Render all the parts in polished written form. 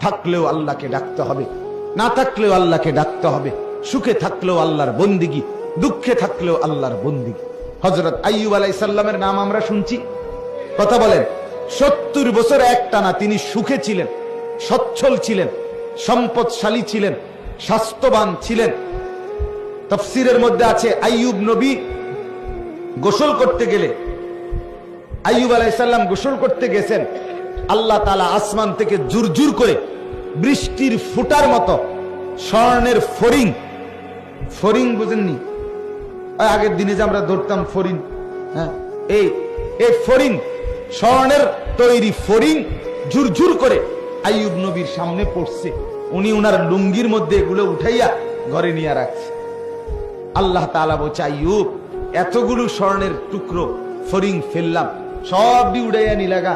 থাকলেও আল্লাহকে ডাকতে হবে, না থাকলেও আল্লাহকে ডাকতে হবে, সুখে থাকলেও আল্লাহর বন্দিগি, দুঃখে থাকলেও আল্লাহর বন্দিগি। হযরত আইয়ুব আলাইহিস সালামের নাম আমরা শুনছি, কথা বলেন। 70 বছর একটানা তিনি সুখে ছিলেন, সচ্ছল ছিলেন, সম্পদশালী ছিলেন, স্বাস্থ্যবান ছিলেন। তাফসীরের মধ্যে আছে আইয়ুব নবী গোসল করতে গেলে, আইয়ুব আলাইহিস সালাম গোসল করতে গেছেন, আল্লাহ তাআলা আসমান থেকে জুরজুর করে বৃষ্টির ফুটার মতো স্বর্ণের ফড়িং, ফড়িং বুঝেননি? আগের দিনে যে আমরা ধরতাম ফড়িং, হ্যাঁ, এই ফড়িং, স্বর্ণের তৈরি ফড়িং ঝুরঝুর করে আইয়ুব নবীর সামনে পড়ছে। উনি উনার লুঙ্গির মধ্যে এগুলো উঠাইয়া ঘরে নিয়ে রাখছে। আল্লাহ তাআলা বলছে, আইয়ুব, এতগুলো স্বর্ণের টুকরো ফড়িং ফেললাম, সবই উড়াইয়া নিলাগা,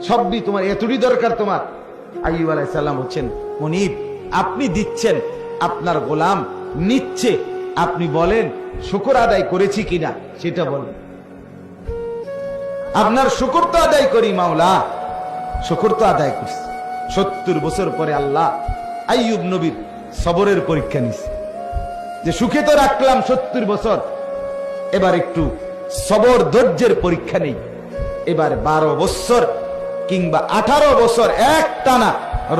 সবই তোমার, এতটি দরকার তোমার? আইয়ুব আলাইহিস সালাম বলছেন, মুনিব, আপনি দিচ্ছেন, আপনার গোলাম নিচ্ছে, আপনি বলেন শুকর আদায় করেছি কিনা সেটা বলেন। আপনার শুকর তো আদায় করি মাওলা, শুকর তো আদায় করছি। 70 বছর পরে আল্লাহ আইয়ুব নবীর সবরের পরীক্ষা নিছে, যে সুখে তো রাখলাম 70 বছর, এবার একটু সবর ধৈর্যের পরীক্ষা নেই। এবার 12 বছর কিংবা 18 বছর এক টানা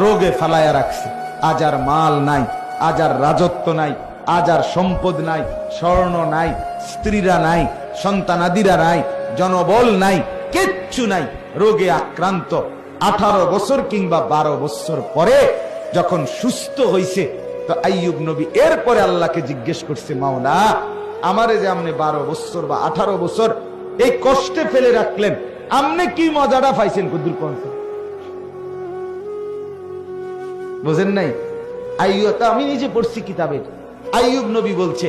রোগে ফালায়া রাখছে। আজ আর মাল নাই, আজ আর রাজত্ব নাই, আজ আর সম্পদ নাই, স্বর্ণ নাই, স্ত্রীরা নাই, সন্তানাদিরা নাই, জনবল নাই, কিচ্ছু নাই, রোগে আক্রান্ত। 18 বছর কিংবা 12 বছর পরে যখন সুস্থ হইছে, তো আইয়ুব নবী এরপরে আল্লাহকে জিজ্ঞেস করছে, মাওলা, আমারে যে আপনি 12 বছর বা 18 বছর এই কষ্টে ফেলে রাখলেন, আপনি কি মজাটা পাইছেন? কুদুর পৌঁছে বুঝেন নাই? আইয়ুব, আমি নিজে পড়ছি কিতাবে, আইয়ুব নবী বলছে,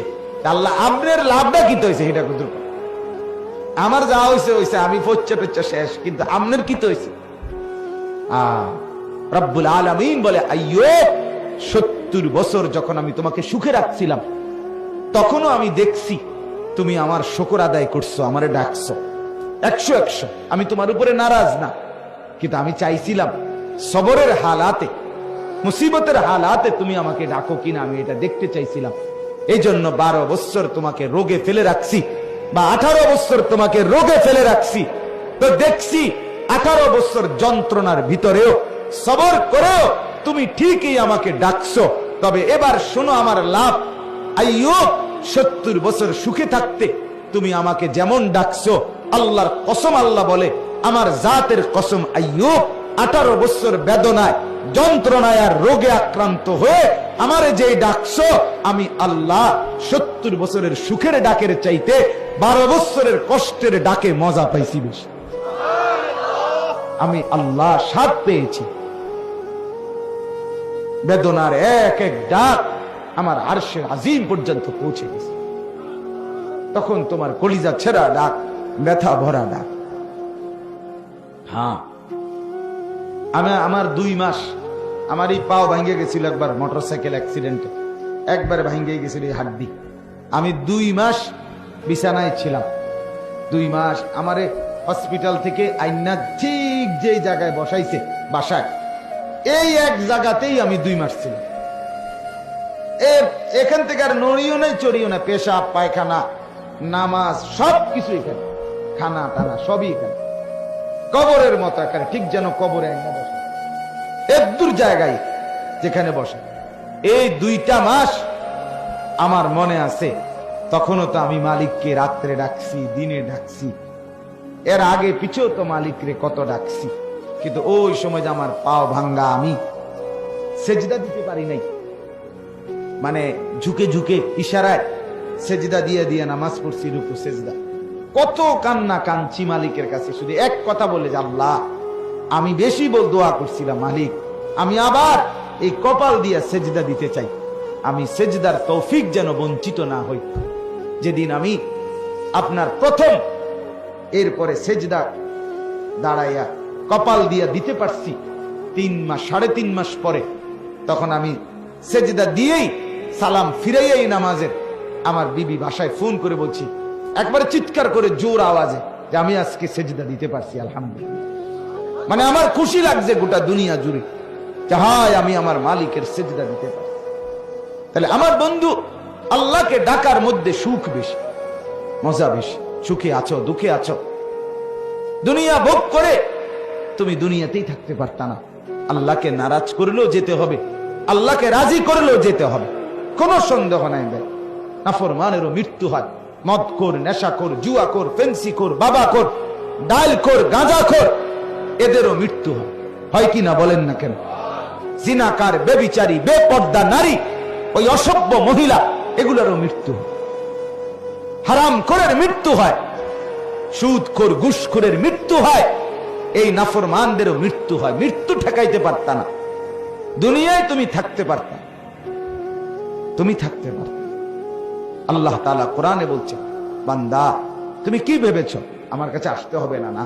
আল্লাহ আপনার লাভটা কি হয়েছে সেটা কুদুর, আমার যা হয়েছে হয়েছে, আমি ফচ্চা টচ্চা শেষ, কিন্তু আপনার কি হয়েছে? রব্বুল আলামিন বলে, আইয়ুব, 70 বছর যখন আমি তোমাকে সুখে রাখছিলাম, তখনও আমি দেখছি তুমি আমার শুকর আদায় করছো, আমারে ডাকছো 100-100, আমি তোমার উপরে নারাজ না, কিন্তু আমি চাইছিলাম সবরের হালাতে, মুসিবতের হালাতে তুমি আমাকে ডাকো কিনা, আমি এটা দেখতে চাইছিলাম। এই জন্য 12 বছর তোমাকে রোগে ফেলে রাখছি, বা 18 বছর তোমাকে রোগে ফেলে রাখছি, তো দেখছি 18 বছর যন্ত্রণার ভিতরেও সবর করেও তুমি ঠিকই আমাকে ডাকছো। তবে এবার শোনো আমার লাভ, আইয়ুব, 70 বছর সুখে থাকতে তুমি আমাকে যেমন ডাকছো, আল্লাহর কসম, আল্লাহ বলে, আমার জাতের কসম, আইয়ুব, 18 বছর বেদনায়, যন্ত্রণায় আর রোগে আক্রান্ত হয়ে আমারে যে ডাকছো, আমি আল্লাহ 70 বছরের সুখের ডাকের চাইতে 12 বছরের কষ্টের ডাকে মজা পাইছি বেশি। আমি আল্লাহ স্বাদ পেয়েছি। বেদনার এক এক ডাক আমার আরশে আজিম পর্যন্ত পৌঁছে গেছে। তখন তোমার কলিজা ছেঁড়া ডাক, ব্যথা ভরা ডাক। হ্যাঁ, আমার 2 মাস, আমার এই পাও ভাঙ্গে গেছিল একবার মোটরসাইকেল অ্যাক্সিডেন্টে, একবারে ভাঙ্গে গেছিল এই হাড্ডি। আমি 2 মাস বিছানায় ছিলাম। 2 মাস আমারে হসপিটাল থেকে আইনা ঠিক যে জায়গায় বসাইছে বাসায়, এই এক জায়গাতেই আমি 2 মাস ছিলাম। এখান থেকে আর নড়িও নাই, চড়িও না, পেশাব পায়খানা নামাজ সবকিছু এখানে, খানা টানা সবই এখানে, কবরের মতো এখানে, ঠিক যেন কবরে আইনা বসে, একদূর জায়গায় যেখানে বসে। এই 2টা মাস আমার মনে আছে, তখনও তো আমি মালিককে রাত্রে ডাকছি, দিনে ডাকছি, এর আগে পিছেও তো মালিকরে কত ডাকছি, কিন্তু ওই সময় যে আমার পাও ভাঙ্গা, আমি সেজদা দিতে পারি নাই, মানে ঝুঁকে ঝুঁকে ইশারায় সেজদা দিয়ে দিয়ে নামাজ পড়ছি, রুকু সেজদা, কত কান্না কাঁদছি মালিকের কাছে, শুধু এক কথা বলে যে আল্লাহ, আমি বেশি দোয়া করছিলাম, মালিক, আমি আবার এই কপাল দিয়ে সেজদা দিতে চাই, আমি সেজদার তৌফিক যেন বঞ্চিত না হই। যেদিন আমি আপনার প্রথম এরপরে সেজদা দাঁড়াইয়া কপাল দিয়া দিতে পারছি 3 মাস, 3.5 মাস পরে, তখন আমি সেজদা দিয়েই সালাম ফিরাইয়াই নামাজের, আমার বিবি বাসায় ফোন করে বলছি, একবারে চিৎকার করে জোর আওয়াজে, যে আমি আজকে সেজদা দিতে পারছি, আলহামদুলিল্লাহ। মানে আমার খুশি লাগছে গোটা দুনিয়া জুড়ে। হায় আমি আমার মালিকের সিজদা দিতে পারি। তাহলে আমার বন্ধু, আল্লাহকে ডাকার মধ্যে সুখ বেশি, মজা বেশি। সুখে আছো, দুঃখে আছো, দুনিয়া ভোগ করে তুমি দুনিয়াতেই থাকতে পারতা না। আল্লাহকে নারাজ করলেও যেতে হবে, আল্লাহকে রাজি করলেও যেতে হবে, কোনো সন্দেহ নাই ভাই। নাফরমানেরও মৃত্যু হয়, মদখোর, নেশাখোর, জুয়াখোর, ফেন্সিখোর, বাবাখোর, ডালখোর, গাঁজাখোর, এদেরও মৃত্যু হয়, হয় কি না বলেন না কেন? জিনাকার, বেবিচারী, বেপর্দা নারী, ওই অসভ্য মহিলা, এগুলোরও মৃত্যু হয়। হারামখোরের মৃত্যু হয়, সুদখোর, ঘুষখোরের মৃত্যু হয়, এই নাফরমানদেরও মৃত্যু হয়। মৃত্যু ঠেকাইতে পারতা না, দুনিয়ায় তুমি থাকতে পারতা, তুমি থাকতে পারতা। আল্লাহ তাআলা কোরআনে বলছে, বান্দা তুমি কি ভেবেছ আমার কাছে আসতে হবে না? না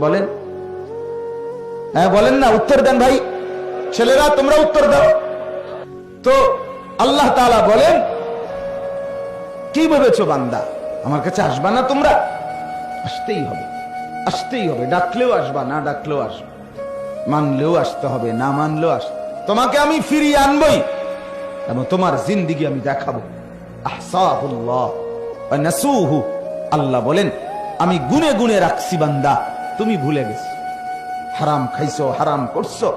বলেন, হ্যাঁ বলেন না, উত্তর দেন ভাই, ছেলেরা তোমরা উত্তর দাও তো। আল্লাহ তাআলা বলেন, কি ভেবেছো বান্দা আমার কাছে আসবা না? তোমরা আসতেই হবে, আসতেই হবে। ডাকলেও আসবা, না ডাকলেও আসবা, মানলেও আসতে হবে, না মানলেও আসতে। তোমাকে আমি ফিরিয়ে আনবই এবং তোমার জিন্দেগি আমি দেখাবো। আহসাহুল্লাহ ওয়া নাসুহু, আল্লাহ বলেন আমি গুনে গুনে রাখছি বান্দা, তুমি ভুলে গেছো। হারাম খাইছো, হারাম করছো,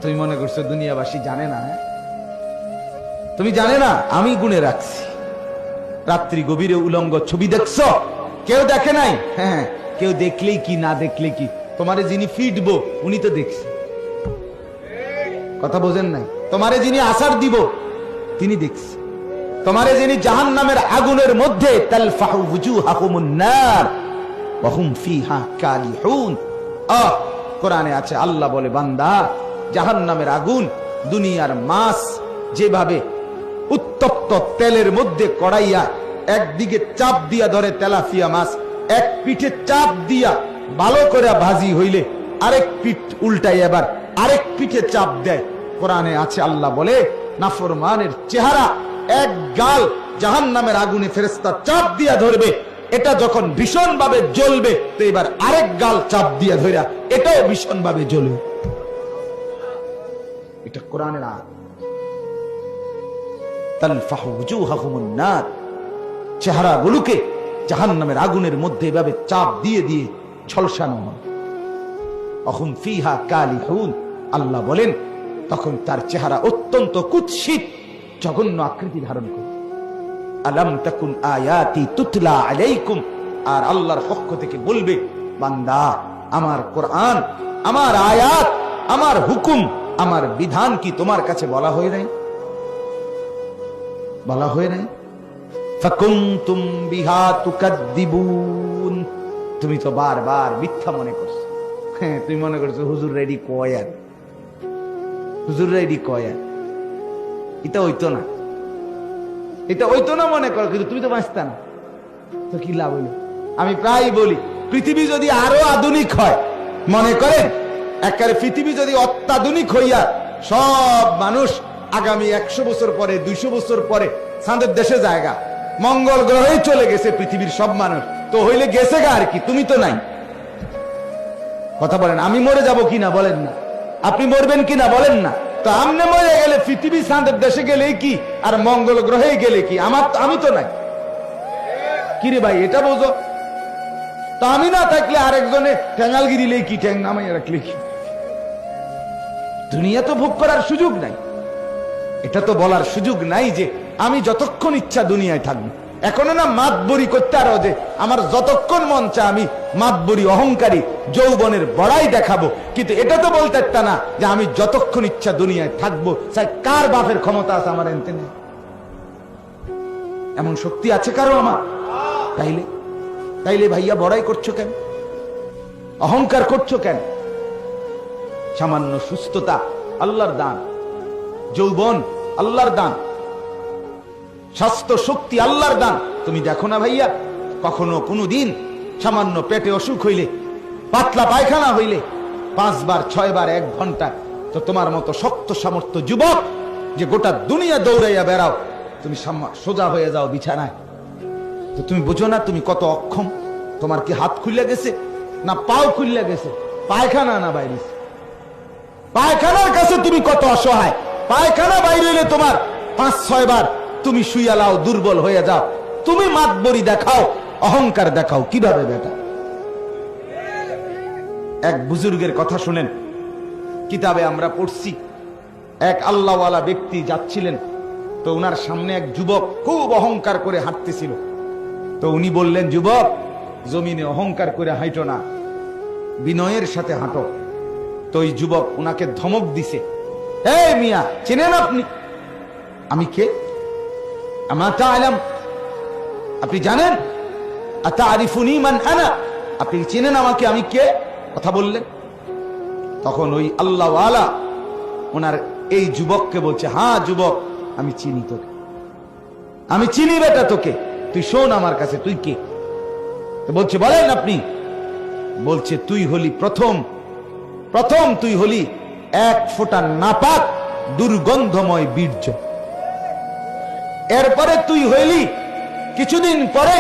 তুমি মনে করছো দুনিয়াবাসী জানে না? তুমি জানে না আমি গুনে রাখছি। রাত্রি গভীরে উলঙ্গ ছবি দেখছো, কেউ দেখে নাই? হ্যাঁ, কেউ দেখলেই কি না দেখলে কি, তোমারে যিনি ফিটবো উনি তো দেখছে। কথা বোঝেন নাই? তোমারে যিনি আসার দিব তিনি দেখছে। তোমারে যিনি জাহান্নামের আগুনের মধ্যে তালফাহু ওয়ুজুহাহুমুন নার ওয়া হুম ফিহা কালিহুন, কোরআনে আছে, আল্লাহ বলে বান্দা জাহান্নামের আগুন দুনিয়ার মাছ যেভাবে উত্তপ্ত তেলের মধ্যে কড়াইয়া একদিকে চাপ দিয়া ধরে তেলাপিয়া মাছ, এক পিঠে চাপ দিয়া ভালো করে ভাজি হইলে আরেক পিঠ উল্টাই আবার আরেক পিঠে চাপ দেয়। কোরআনে আছে, আল্লাহ বলে নাফরমানের চেহারা এক গাল জাহান্নামের আগুনে ফেরেশতা চাপ দিয়া ধরবে, এটা যখন ভীষণ ভাবে জ্বলবে তো এবার আরেক গাল চাপ দিয়া ধরা এটাও ভীষণ ভাবে জ্বলবে। এটা কোরআনের আয়াত। তালফাহু ওয়ুজুহাহুমুন নার, চেহারাগুলোকে জাহান্নামের আগুনের মধ্যে এভাবে চাপ দিয়ে দিয়ে ঝলসানো হয়। অহুম ফিহা কালিহুন, আল্লাহ বলেন তখন তার চেহারা অত্যন্ত কুৎসিত, জঘন্য আকৃতি ধারণ করে। আলাম তাকুন আয়াতি তুতলা আলাইকুম, আর আল্লাহর পক্ষ থেকে বলবে বান্দা আমার কোরআন, আমার আয়াত, আমার হুকুম, আমার বিধান কি তোমার কাছে বলা হয় নাই? বলা হয় নাই? ফাকুনতুম বিহা তুকাদ্দিবুন, তুমি তো বারবার মিথ্যা মনে করছো। হ্যাঁ, তুমি মনে করছো হুজুর রেডি কয় আর, হুজুর রেডি কয় আর, এটা হইতো না, এটা হইতো না মনে করো, কিন্তু তুমি তো বাঁচতা না, তো কি লাভ হইল? আমি প্রায় বলি পৃথিবী যদি আরো আধুনিক হয়, মনে করেন একেবারে পৃথিবী যদি অত্যাধুনিক হইয়া সব মানুষ আগামী 100 বছর পরে 200 বছর পরে চাঁদের দেশে জায়গা, মঙ্গল গ্রহে চলে গেছে পৃথিবীর সব মানুষ, তো হইলে গেছে গা আর কি, তুমি তো নাই। কথা বলেন, আমি মরে যাব কিনা বলেন না, আপনি মরবেন কিনা বলেন না, তো আমনে মরে গেলে পৃথিবী চাঁদের দেশে গেলে কি আর মঙ্গল গ্রহে গেলে কি, আমি তো নাই। কিরে ভাই এটা বোঝো তো, আমি না থাকলে আরেকজনে ঠ্যাঙ্গাল গিরিলে কি, ঠ্যাং নামাইয়া রাখলে কি, দুনিয়া তো ভোগ করার সুযোগ নাই। এটা তো বলার সুযোগ নাই যে আমি যতক্ষণ ইচ্ছা দুনিয়ায় থাকবো। এখনো না মাতবরি করতে আরো যে আমার যতক্ষণ মন চায় আমি মাতবরি অহংকারী যৌবনের বড়াই দেখাবো, কিন্তু এটা তো বলতে একটা না যে আমি যতক্ষণ ইচ্ছা দুনিয়ায় থাকবো। কার বাপের ক্ষমতা আছে আমার এনতে নেই? এমন শক্তি আছে কারো আমার? তাইলে ভাইয়া বড়াই করছো কেন, অহংকার করছো কেন? সামান্য সুস্থতা আল্লাহর দান, যৌবন আল্লাহর দান, স্বাস্থ্য শক্তি আল্লাহর দান। তুমি দেখো না ভাইয়া, কখনো কোনো দিন সামান্য পেটে অসুখ হইলে, পাতলা পায়খানা হইলে 5 বার 6 বার 1 ঘন্টা, তো তোমার মতো শক্ত সামর্থ্য যুবক যে গোটা দুনিয়া দৌড়াইয়া বেড়াও, তুমি সোজা হয়ে যাও বিছানায়, তো তুমি বুঝো না তুমি কত অক্ষম? তোমার কি হাত খুলে গেছে না পাও খুলে গেছে, পায়খানা না বাইরে? পায়খানার কাছে তুমি কত অসহায়, পায়খানা বাইরে এলে তোমার 5-6 বার তুমি শুয়ালাও, দুর্বল হয়ে যাও, তুমি মাতবরি দেখাও, অহংকার দেখাও, কিভাবে বেটা? এক বুজুর্গের কথা শুনেন, কিতাবে আমরা পড়ছি, এক আল্লাহওয়ালা ব্যক্তি যাচ্ছিলেন, তো উনার সামনে এক যুবক খুব অহংকার করে হাঁটতেছিল। তো উনি বললেন, যুবক, জমিনে অহংকার করে হাঁটো না, বিনয়ের সাথে হাঁটো। তো ওই যুবক উনাকে ধমক দিছে, এই মিয়া, চেনেন আপনি আমি কে? আপনি জানেন? আতারিফুনি মান আনা, আপনি চেনেন আমাকে, আমি কে? কথা বললেন। তখন ওই আল্লাহওয়ালা ওনার এই যুবককে বলছে, হ্যাঁ যুবক, আমি চিনি তোকে, আমি চিনি বেটা তোকে, তুই শোন আমার কাছে, তুই কে? তো বলছে, বলেন আপনি। বলছে, তুই হলি প্রথম তুই হলি 1 ফোঁটা নাপাক দুর্গন্ধময় বীর্য। এরপরে তুই হইলি কিছুদিন পরে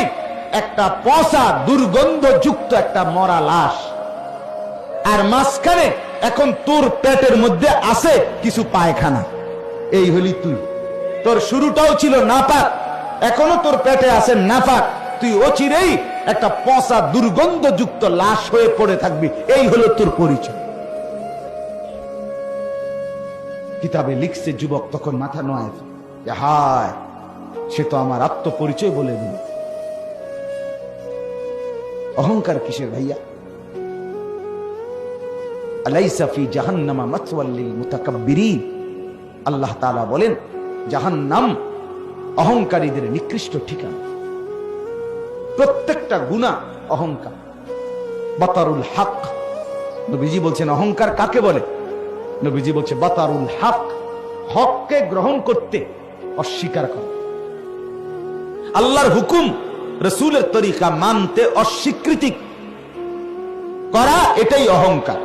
একটা পচা দুর্গন্ধযুক্ত একটা মরা লাশ, আর মাঝখানে এখন তোর পেটের মধ্যে আছে কিছু পায়খানা। এই হলি তুই। তোর শুরুটাও ছিল নাপাক, এখনো তোর পেটে আছে নাপাক, তুই অচিরেই একটা পচা দুর্গন্ধযুক্ত লাশ হয়ে পড়ে থাকবি। এই হলো তোর পরিচয়। কিতাবে লিখছে, যুবক তখন মাথা নোয়ায়, হায়, সে তো আমার আত্মপরিচয় বলে দিল। অহংকার কিসের ভাইয়া? আলাইসা ফি জাহান্নামা মাসওয়াল লিল মুতাকাব্বিরিন, আল্লাহ তাআলা বলেন, জাহান্নাম অহংকারীদের নিকৃষ্ট ঠিকানা। প্রত্যেকটা গুনাহ অহংকার। বাতারুল হক, নবীজি বলছেন অহংকার কাকে বলে? নবীজি বলছে বাতারুল হক, হককে গ্রহণ করতে অস্বীকার করা, আল্লাহর হুকুম রাসূলের তরিকা মানতে অস্বীকৃতি করা, এটাই অহংকার।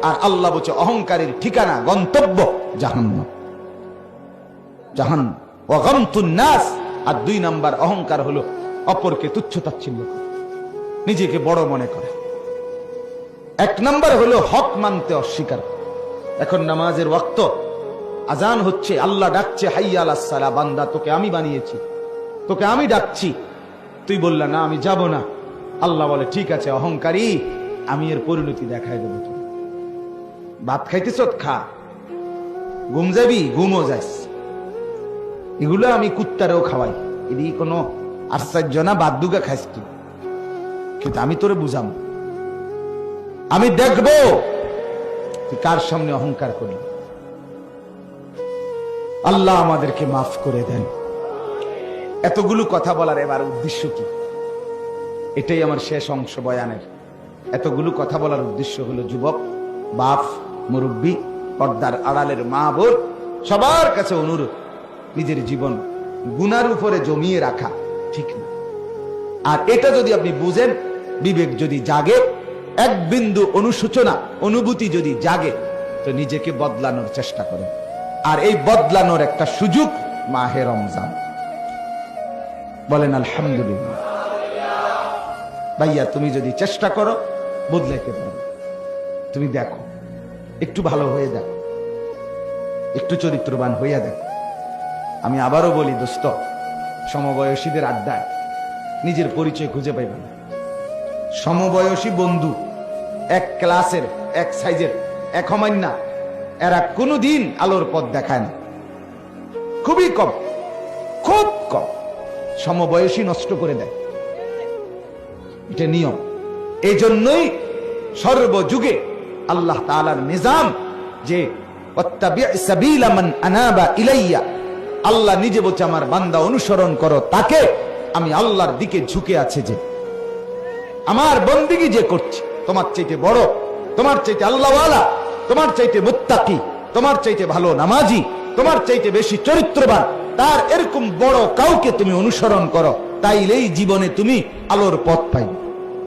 আর আল্লাহ বলছে অহংকারের ঠিকানা, গন্তব্য জাহান্নাম। জাহান্নাম ওয়া গামতুন নাস। আর 2 নাম্বার অহংকার হলো অপরকে তুচ্ছ তাচ্ছিল্য করা, নিজেকে বড় মনে করে। 1 নাম্বার হলো হক মানতে অস্বীকার। এখন নামাজের ওয়াক্ত, আজান হচ্ছে, আল্লাহ ডাকছে, হাইয়া আলাস সালাহ, বান্দা তোকে আমি বানিয়েছি, তোকে আমি ডাকছি, তুই বললা না আমি যাব না। আল্লাহ বলে, ঠিক আছে অহংকারী, আমি এর পরিণতি দেখাই দেবো। তুমি ভাত খাইতেছ, খা, ঘুম যাবি, ঘুমও যাস, এগুলো আমি কুত্তারেও খাওয়াই, এদিকে কোনো আশ্চর্য না, বাদ দুগা খাইস তুই, কিন্তু আমি তোরে বুঝাম, আমি দেখবো তুই কার সামনে অহংকার করলি। আল্লাহ আমাদেরকে মাফ করে দেন। এতগুলো কথা বলার এবার উদ্দেশ্য কি? এটাই আমার শেষ অংশ বয়ানের। এতগুলো কথা বলার উদ্দেশ্য হলো, যুবক, বাপ, মুরব্বী, পর্দার আড়ালের মা বোন, সবার কাছে অনুরোধ, নিজের জীবন গুনার উপরে জমিয়ে রাখা ঠিক না। আর এটা যদি আপনি বুঝেন, বিবেক যদি জাগে, এক বিন্দু অনুশোচনা অনুভূতি যদি জাগে, তো নিজেকে বদলানোর চেষ্টা করেন। আর এই বদলানোর একটা সুযোগ মাহে রমজান। বলেন আলহামদুলিল্লাহ। ভাইয়া, তুমি যদি চেষ্টা করো বদলাইতে পারবে। তুমি দেখো, একটু ভালো হয়ে দেখো, একটু চরিত্রবান হইয়া দেখো। আমি আবারও বলি দোস্ত, সমবয়সীদের আড্ডায় নিজের পরিচয় খুঁজে পাইবে না। সমবয়সী বন্ধু, এক ক্লাসের, এক সাইজের, এক হমান্না, এরা কোনোদিন আলোর পথ দেখায় না। খুবই কম, খুব কম। সমবয়সী নষ্ট করে দেয়, এটা নিয়ম। এই জন্যই সর্বযুগে আল্লাহ তাআলার নিজাম যে সাবিলা মান আনাবা ইলাইয়া, আল্লাহ নিজে বলছে আমার বান্দা অনুসরণ করো তাকে, আমি আল্লাহর দিকে ঝুঁকে আছে, যে আমার বন্দেগী যে করছে, তোমার চাইতে বড়, তোমার চাইতে আল্লাহওয়ালা, তোমার চাইতে মুত্তাকি, তোমার চাইতে ভালো নামাজি, তোমার চাইতে বেশি চরিত্রবান, তার এরকম বড় কাউকে তুমি অনুসরণ করো, তাইলেই জীবনে তুমি আলোর পথ পাইবে।